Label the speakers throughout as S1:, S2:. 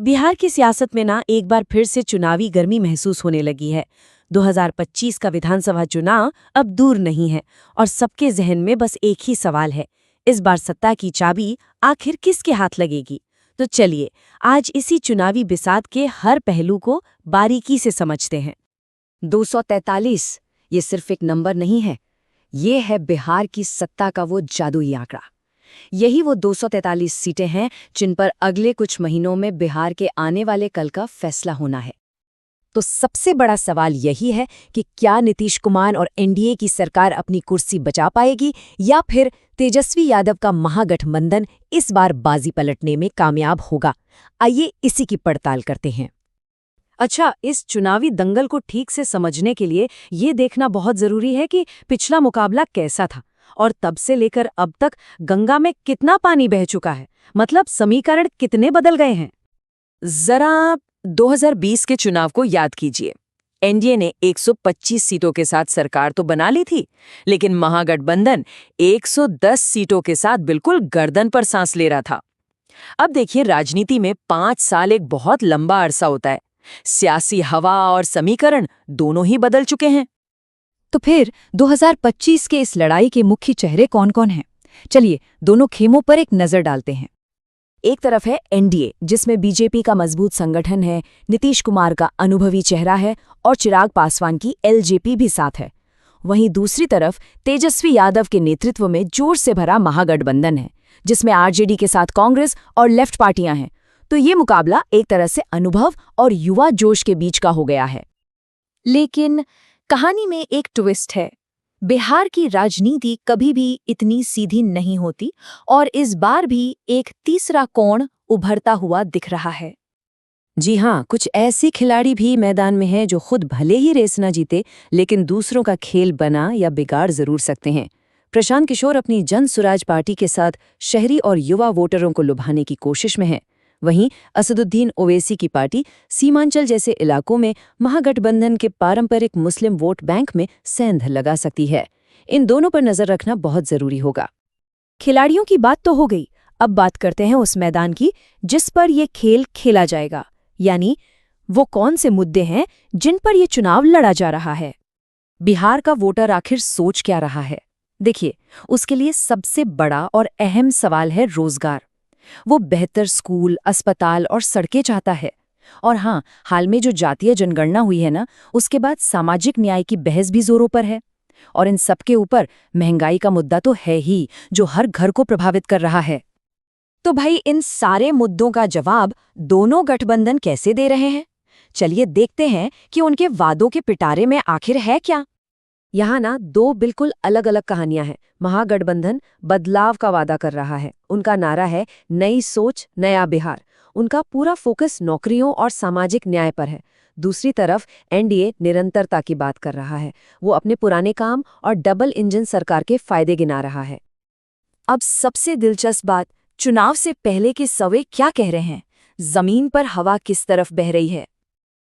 S1: बिहार की सियासत में ना एक बार फिर से चुनावी गर्मी महसूस होने लगी है। 2025 का विधानसभा चुनाव अब दूर नहीं है और सबके जहन में बस एक ही सवाल है, इस बार सत्ता की चाबी आखिर किसके हाथ लगेगी। तो चलिए आज इसी चुनावी बिसात के हर पहलू को बारीकी से समझते हैं।
S2: 243 ये सिर्फ एक नंबर नहीं है, ये है बिहार की सत्ता का वो जादुई आंकड़ा। यही वो 243 सीटें हैं जिन पर अगले कुछ महीनों में बिहार के आने वाले कल का फैसला होना है। तो सबसे बड़ा सवाल यही है कि क्या नीतीश कुमार और एनडीए की सरकार अपनी कुर्सी बचा पाएगी या फिर तेजस्वी यादव का महागठबंधन इस बार बाजी पलटने में कामयाब होगा। आइए इसी की पड़ताल करते हैं।
S1: अच्छा, इस चुनावी दंगल को ठीक से समझने के लिए ये देखना बहुत जरूरी है कि पिछला मुकाबला कैसा था और तब से लेकर अब तक गंगा में कितना पानी बह चुका है, मतलब समीकरण कितने बदल गए हैं।
S2: जरा 2020 के चुनाव को याद कीजिए। एनडीए ने 125 सीटों के साथ सरकार तो बना ली थी, लेकिन महागठबंधन 110 सीटों के साथ बिल्कुल गर्दन पर सांस ले रहा था। अब देखिए, राजनीति में 5 साल एक बहुत लंबा अरसा होता है। सियासी हवा और समीकरण दोनों ही बदल चुके हैं।
S3: तो फिर 2025 के इस लड़ाई के मुख्य चेहरे कौन-कौन हैं? चलिए दोनों खेमों पर एक नजर डालते हैं।
S2: एक तरफ है एनडीए, जिसमें बीजेपी का मजबूत संगठन है, नीतीश कुमार का अनुभवी चेहरा है और चिराग पासवान की एलजेपी भी साथ है। वहीं दूसरी तरफ तेजस्वी यादव के नेतृत्व में जोर से भरा महागठबंधन है, जिसमें आरजेडी के साथ कांग्रेस और लेफ्ट पार्टियां हैं। तो ये मुकाबला एक तरह से अनुभव और युवा जोश के बीच का हो गया है।
S3: लेकिन कहानी में एक ट्विस्ट है। बिहार की राजनीति कभी भी इतनी सीधी नहीं होती और इस बार भी एक तीसरा कोण उभरता हुआ दिख रहा है।
S2: जी हाँ, कुछ ऐसे खिलाड़ी भी मैदान में हैं जो खुद भले ही रेस न जीते, लेकिन दूसरों का खेल बना या बिगाड़ जरूर सकते हैं। प्रशांत किशोर अपनी जन सुराज पार्टी के साथ शहरी और युवा वोटरों को लुभाने की कोशिश में है। वहीं असदुद्दीन ओवैसी की पार्टी सीमांचल जैसे इलाकों में महागठबंधन के पारंपरिक मुस्लिम वोट बैंक में सेंध लगा सकती है। इन दोनों पर नजर रखना बहुत जरूरी होगा।
S3: खिलाड़ियों की बात तो हो गई, अब बात करते हैं उस मैदान की जिस पर यह खेल खेला जाएगा, यानी वो कौन से मुद्दे हैं जिन पर यह चुनाव लड़ा जा रहा है।
S2: बिहार का वोटर आखिर सोच क्या रहा है? देखिए, उसके लिए सबसे बड़ा और अहम सवाल है रोजगार। वो बेहतर स्कूल, अस्पताल और सड़कें चाहता है। और हाँ, हाल में जो जातीय जनगणना हुई है ना, उसके बाद सामाजिक न्याय की बहस भी जोरों पर है। और इन सबके ऊपर महंगाई का मुद्दा तो है ही, जो हर घर को प्रभावित कर रहा है।
S3: तो भाई, इन सारे मुद्दों का जवाब दोनों गठबंधन कैसे दे रहे हैं? चलिए देखते हैं कि उनके वादों के पिटारे में आखिर है क्या।
S2: यहाँ ना दो बिल्कुल अलग अलग कहानियां हैं। महागठबंधन बदलाव का वादा कर रहा है। उनका नारा है नई सोच नया बिहार। उनका पूरा फोकस नौकरियों और सामाजिक न्याय पर है। दूसरी तरफ एनडीए निरंतरता की बात कर रहा है। वो अपने पुराने काम और डबल इंजन सरकार के फायदे गिना रहा है।
S3: अब सबसे दिलचस्प बात, चुनाव से पहले के सर्वे क्या कह रहे हैं? जमीन पर हवा किस तरफ बह रही है?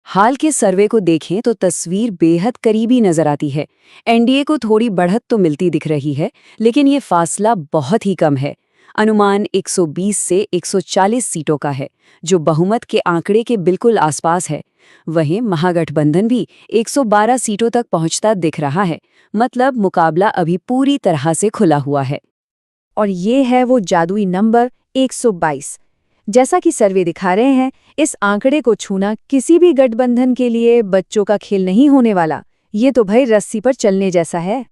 S2: हाल के सर्वे को देखें तो तस्वीर बेहद करीबी नजर आती है। एनडीए को थोड़ी बढ़त तो मिलती दिख रही है, लेकिन ये फासला बहुत ही कम है। अनुमान 120 से 140 सीटों का है, जो बहुमत के आंकड़े के बिल्कुल आसपास है। वहीं महागठबंधन भी 112 सीटों तक पहुंचता दिख रहा है। मतलब मुकाबला अभी पूरी तरह से खुला हुआ है।
S3: और ये है वो जादुई नंबर 122। जैसा कि सर्वे दिखा रहे हैं, इस आंकड़े को छूना किसी भी गठबंधन के लिए बच्चों का खेल नहीं होने वाला। ये तो भाई रस्सी पर चलने जैसा है।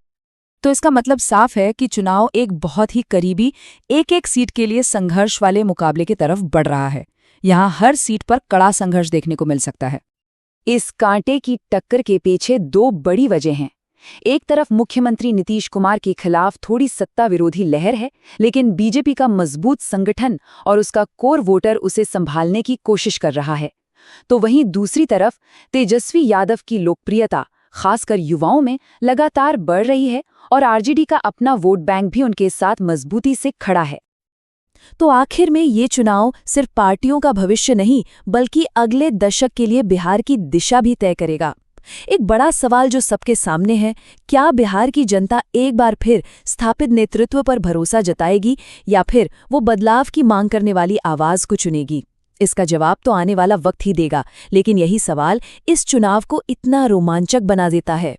S4: तो इसका मतलब साफ है कि चुनाव एक बहुत ही करीबी एक सीट के लिए संघर्ष वाले मुकाबले की तरफ बढ़ रहा है। यहाँ हर सीट पर कड़ा संघर्ष देखने को मिल सकता है।
S2: इस कांटे की टक्कर के पीछे दो बड़ी वजह हैं। एक तरफ मुख्यमंत्री नीतीश कुमार के खिलाफ थोड़ी सत्ता विरोधी लहर है, लेकिन बीजेपी का मजबूत संगठन और उसका कोर वोटर उसे संभालने की कोशिश कर रहा है। तो वहीं दूसरी तरफ तेजस्वी यादव की लोकप्रियता खासकर युवाओं में लगातार बढ़ रही है और आरजेडी का अपना वोट बैंक भी उनके साथ मजबूती से खड़ा है।
S3: तो आखिर में ये चुनाव सिर्फ पार्टियों का भविष्य नहीं, बल्कि अगले दशक के लिए बिहार की दिशा भी तय करेगा। एक बड़ा सवाल जो सबके सामने है, क्या बिहार की जनता एक बार फिर स्थापित नेतृत्व पर भरोसा जताएगी या फिर वो बदलाव की मांग करने वाली आवाज को चुनेगी? इसका जवाब तो आने वाला वक्त ही देगा, लेकिन यही सवाल इस चुनाव को इतना रोमांचक बना देता है।